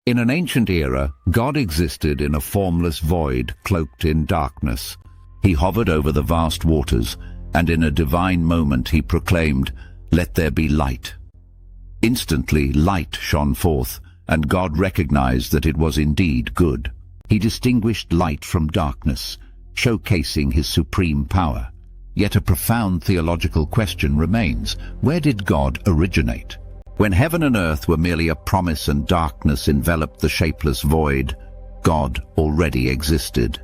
In an ancient era, God existed in a formless void cloaked in darkness. He hovered over the vast waters, and in a divine moment he proclaimed, "Let there be light." Instantly light shone forth, and God recognized that it was indeed good. He distinguished light from darkness, showcasing his supreme power. Yet a profound theological question remains: where did God originate? When heaven and earth were merely a promise and darkness enveloped the shapeless void, God already existed.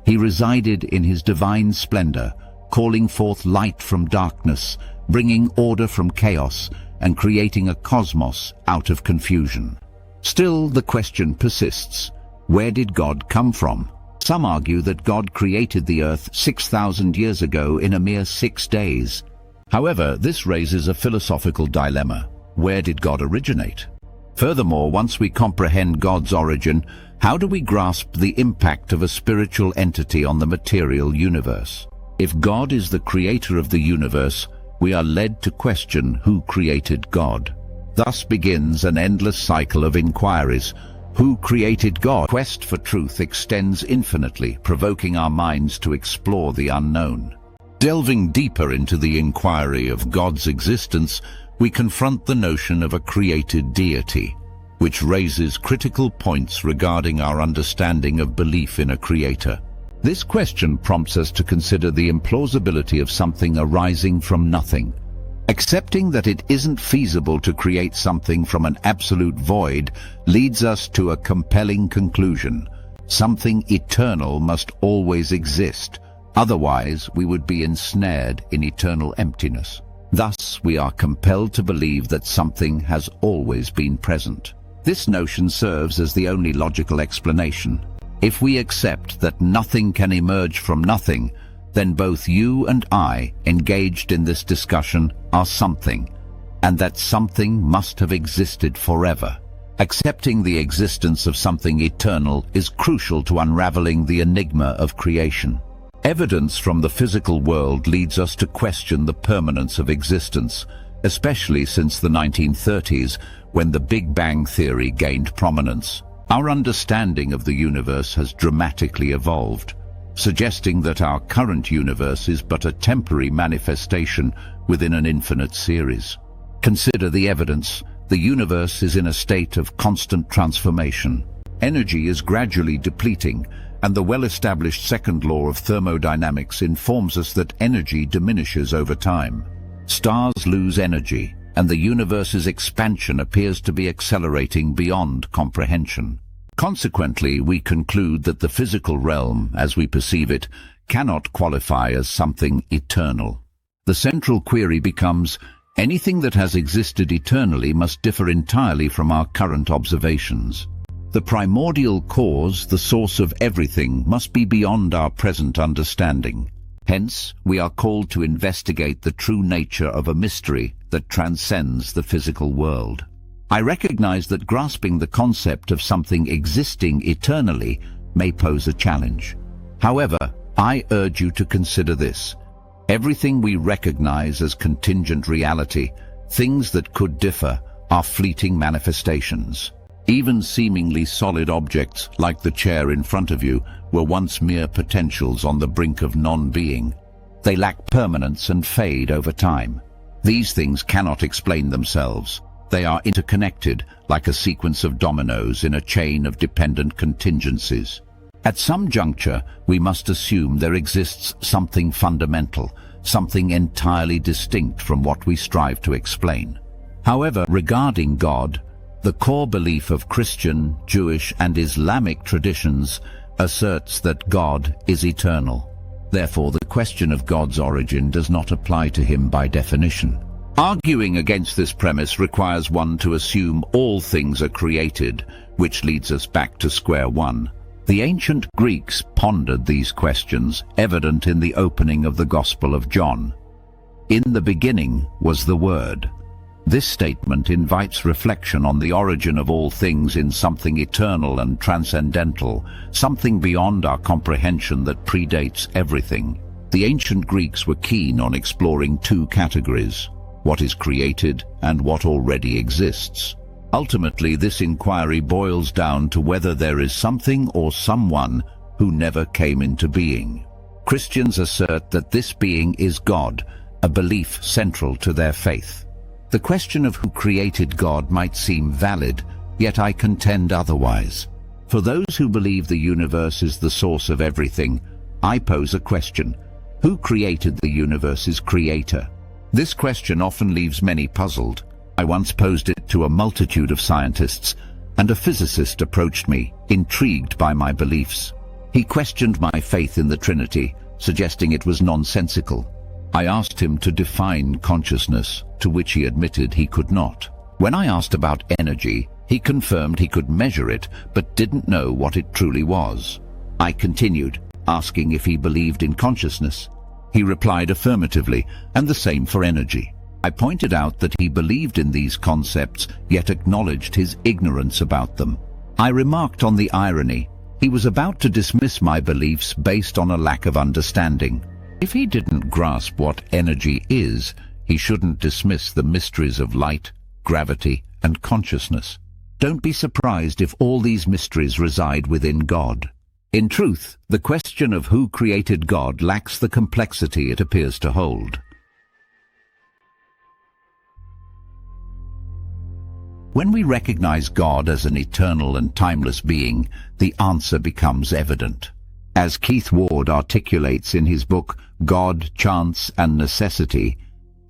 He resided in his divine splendor, calling forth light from darkness, bringing order from chaos, and creating a cosmos out of confusion. Still, the question persists: where did God come from? Some argue that God created the earth 6,000 years ago in a mere 6 days. However, this raises a philosophical dilemma. Where did God originate? Furthermore, once we comprehend God's origin, how do we grasp the impact of a spiritual entity on the material universe? If God is the creator of the universe, we are led to question who created God. Thus begins an endless cycle of inquiries. Who created God? Quest for truth extends infinitely, provoking our minds to explore the unknown. Delving deeper into the inquiry of God's existence, we confront the notion of a created deity, which raises critical points regarding our understanding of belief in a creator. This question prompts us to consider the implausibility of something arising from nothing. Accepting that it isn't feasible to create something from an absolute void leads us to a compelling conclusion. Something eternal must always exist, otherwise we would be ensnared in eternal emptiness. Thus, we are compelled to believe that something has always been present. This notion serves as the only logical explanation. If we accept that nothing can emerge from nothing, then both you and I, engaged in this discussion, are something, and that something must have existed forever. Accepting the existence of something eternal is crucial to unraveling the enigma of creation. Evidence from the physical world leads us to question the permanence of existence, especially since the 1930s, when the Big Bang theory gained prominence. Our understanding of the universe has dramatically evolved, suggesting that our current universe is but a temporary manifestation within an infinite series. Consider the evidence. The universe is in a state of constant transformation. Energy is gradually depleting, and the well-established second law of thermodynamics informs us that energy diminishes over time. Stars lose energy, and the universe's expansion appears to be accelerating beyond comprehension. Consequently, we conclude that the physical realm, as we perceive it, cannot qualify as something eternal. The central query becomes: anything that has existed eternally must differ entirely from our current observations. The primordial cause, the source of everything, must be beyond our present understanding. Hence, we are called to investigate the true nature of a mystery that transcends the physical world. I recognize that grasping the concept of something existing eternally may pose a challenge. However, I urge you to consider this. Everything we recognize as contingent reality, things that could differ, are fleeting manifestations. Even seemingly solid objects, like the chair in front of you, were once mere potentials on the brink of non-being. They lack permanence and fade over time. These things cannot explain themselves. They are interconnected, like a sequence of dominoes in a chain of dependent contingencies. At some juncture, we must assume there exists something fundamental, something entirely distinct from what we strive to explain. However, regarding God, the core belief of Christian, Jewish, and Islamic traditions asserts that God is eternal. Therefore, the question of God's origin does not apply to him by definition. Arguing against this premise requires one to assume all things are created, which leads us back to square one. The ancient Greeks pondered these questions, evident in the opening of the Gospel of John. In the beginning was the Word. This statement invites reflection on the origin of all things in something eternal and transcendental, something beyond our comprehension that predates everything. The ancient Greeks were keen on exploring two categories: what is created and what already exists. Ultimately, this inquiry boils down to whether there is something or someone who never came into being. Christians assert that this being is God, a belief central to their faith. The question of who created God might seem valid, yet I contend otherwise. For those who believe the universe is the source of everything, I pose a question: who created the universe's creator? This question often leaves many puzzled. I once posed it to a multitude of scientists, and a physicist approached me, intrigued by my beliefs. He questioned my faith in the Trinity, suggesting it was nonsensical. I asked him to define consciousness, to which he admitted he could not. When I asked about energy, he confirmed he could measure it, but didn't know what it truly was. I continued, asking if he believed in consciousness. He replied affirmatively, and the same for energy. I pointed out that he believed in these concepts, yet acknowledged his ignorance about them. I remarked on the irony. He was about to dismiss my beliefs based on a lack of understanding. If he didn't grasp what energy is, he shouldn't dismiss the mysteries of light, gravity, and consciousness. Don't be surprised if all these mysteries reside within God. In truth, the question of who created God lacks the complexity it appears to hold. When we recognize God as an eternal and timeless being, the answer becomes evident. As Keith Ward articulates in his book, God, Chance and Necessity,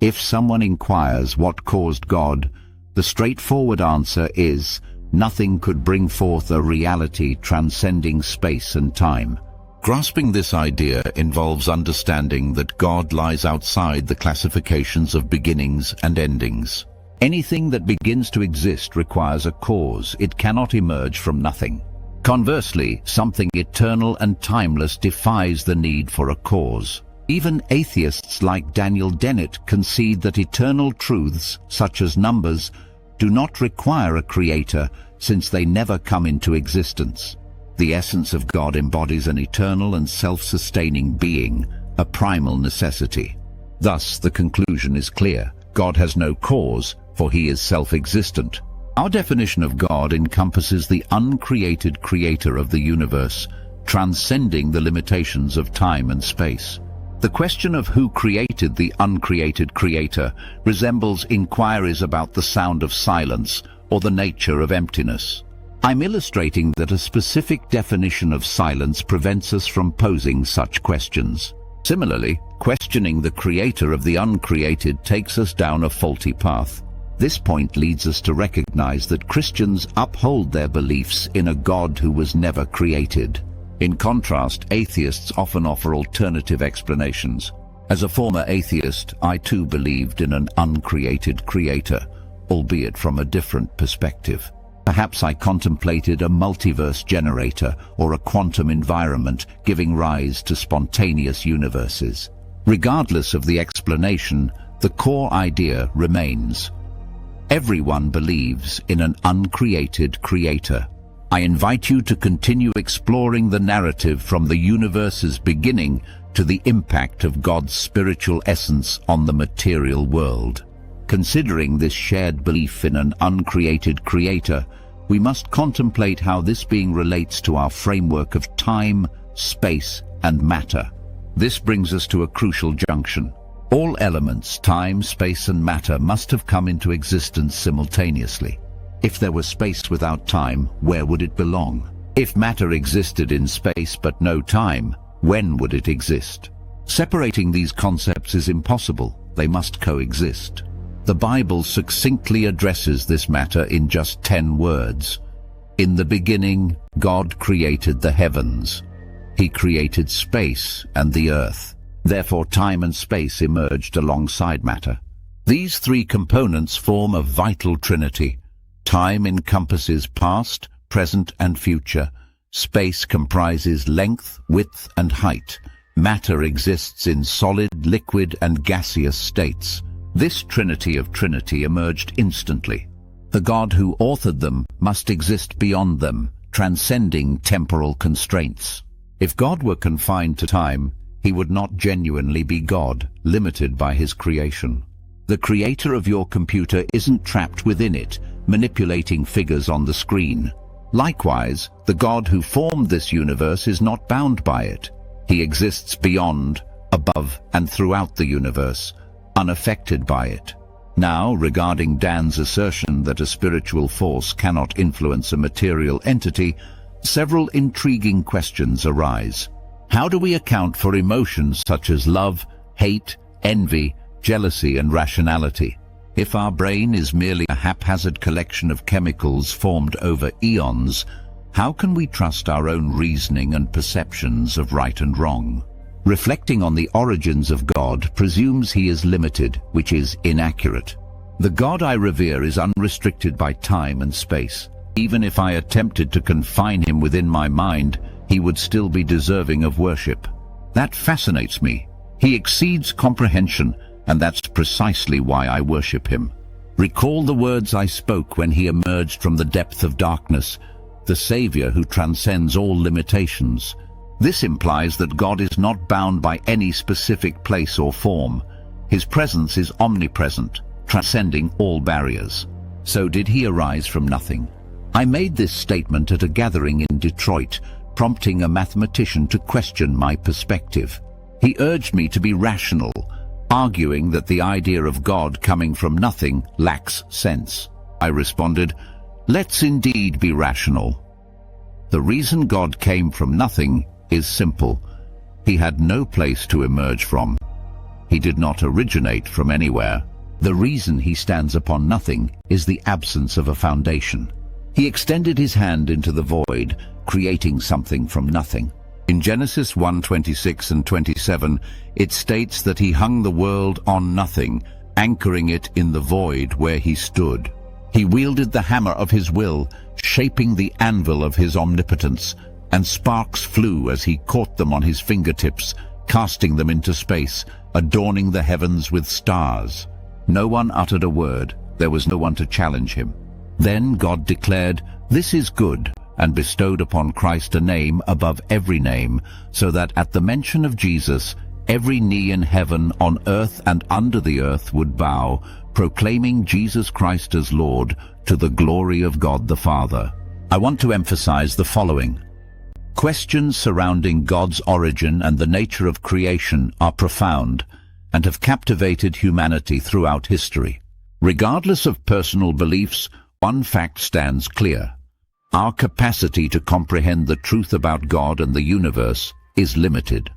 if someone inquires what caused God, the straightforward answer is, nothing could bring forth a reality transcending space and time. Grasping this idea involves understanding that God lies outside the classifications of beginnings and endings. Anything that begins to exist requires a cause. It cannot emerge from nothing. Conversely, something eternal and timeless defies the need for a cause. Even atheists like Daniel Dennett concede that eternal truths, such as numbers, do not require a creator, since they never come into existence. The essence of God embodies an eternal and self-sustaining being, a primal necessity. Thus, the conclusion is clear. God has no cause, for he is self-existent. Our definition of God encompasses the uncreated creator of the universe, transcending the limitations of time and space. The question of who created the uncreated creator resembles inquiries about the sound of silence or the nature of emptiness. I'm illustrating that a specific definition of silence prevents us from posing such questions. Similarly, questioning the creator of the uncreated takes us down a faulty path. This point leads us to recognize that Christians uphold their beliefs in a God who was never created. In contrast, atheists often offer alternative explanations. As a former atheist, I too believed in an uncreated creator, albeit from a different perspective. Perhaps I contemplated a multiverse generator or a quantum environment giving rise to spontaneous universes. Regardless of the explanation, the core idea remains. Everyone believes in an uncreated creator. I invite you to continue exploring the narrative from the universe's beginning to the impact of God's spiritual essence on the material world. Considering this shared belief in an uncreated creator, we must contemplate how this being relates to our framework of time, space, and matter. This brings us to a crucial junction. All elements, time, space, and matter must have come into existence simultaneously. If there was space without time, where would it belong? If matter existed in space but no time, when would it exist? Separating these concepts is impossible. They must coexist. The Bible succinctly addresses this matter in just 10 words. In the beginning, God created the heavens. He created space and the earth. Therefore, time and space emerged alongside matter. These three components form a vital trinity. Time encompasses past, present, and future. Space comprises length, width, and height. Matter exists in solid, liquid, and gaseous states. This trinity of Trinity emerged instantly. The God who authored them must exist beyond them, transcending temporal constraints. If God were confined to time, he would not genuinely be God, limited by his creation. The creator of your computer isn't trapped within it, manipulating figures on the screen. Likewise, the God who formed this universe is not bound by it. He exists beyond, above, and throughout the universe, unaffected by it. Now, regarding Dan's assertion that a spiritual force cannot influence a material entity, several intriguing questions arise. How do we account for emotions such as love, hate, envy, jealousy, and rationality? If our brain is merely a haphazard collection of chemicals formed over eons, how can we trust our own reasoning and perceptions of right and wrong? Reflecting on the origins of God presumes he is limited, which is inaccurate. The God I revere is unrestricted by time and space. Even if I attempted to confine him within my mind, he would still be deserving of worship. That fascinates me. He exceeds comprehension, and that's precisely why I worship him. Recall the words I spoke when he emerged from the depth of darkness, the Savior who transcends all limitations. This implies that God is not bound by any specific place or form. His presence is omnipresent, transcending all barriers. So did he arise from nothing? I made this statement at a gathering in Detroit, prompting a mathematician to question my perspective. He urged me to be rational, arguing that the idea of God coming from nothing lacks sense. I responded, "Let's indeed be rational. The reason God came from nothing is simple. He had no place to emerge from. He did not originate from anywhere. The reason he stands upon nothing is the absence of a foundation. He extended his hand into the void, creating something from nothing." In Genesis 1:26 and 27, it states that he hung the world on nothing, anchoring it in the void where he stood. He wielded the hammer of his will, shaping the anvil of his omnipotence, and sparks flew as he caught them on his fingertips, casting them into space, adorning the heavens with stars. No one uttered a word. There was no one to challenge him. Then God declared, "This is good," and bestowed upon Christ a name above every name, so that at the mention of Jesus, every knee in heaven, on earth, and under the earth would bow, proclaiming Jesus Christ as Lord, to the glory of God the Father. I want to emphasize the following. Questions surrounding God's origin and the nature of creation are profound and have captivated humanity throughout history. Regardless of personal beliefs, one fact stands clear. Our capacity to comprehend the truth about God and the universe is limited.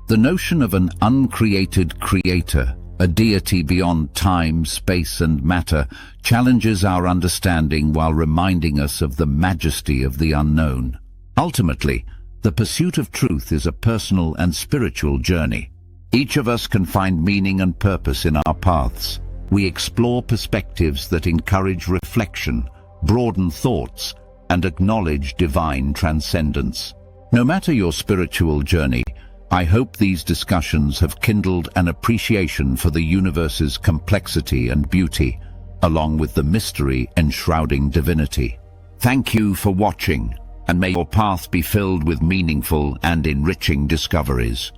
The notion of an uncreated creator, a deity beyond time, space, and matter, challenges our understanding while reminding us of the majesty of the unknown. Ultimately, the pursuit of truth is a personal and spiritual journey. Each of us can find meaning and purpose in our paths. We explore perspectives that encourage reflection, broaden thoughts, and acknowledge divine transcendence. No matter your spiritual journey, I hope these discussions have kindled an appreciation for the universe's complexity and beauty, along with the mystery enshrouding divinity. Thank you for watching, and may your path be filled with meaningful and enriching discoveries.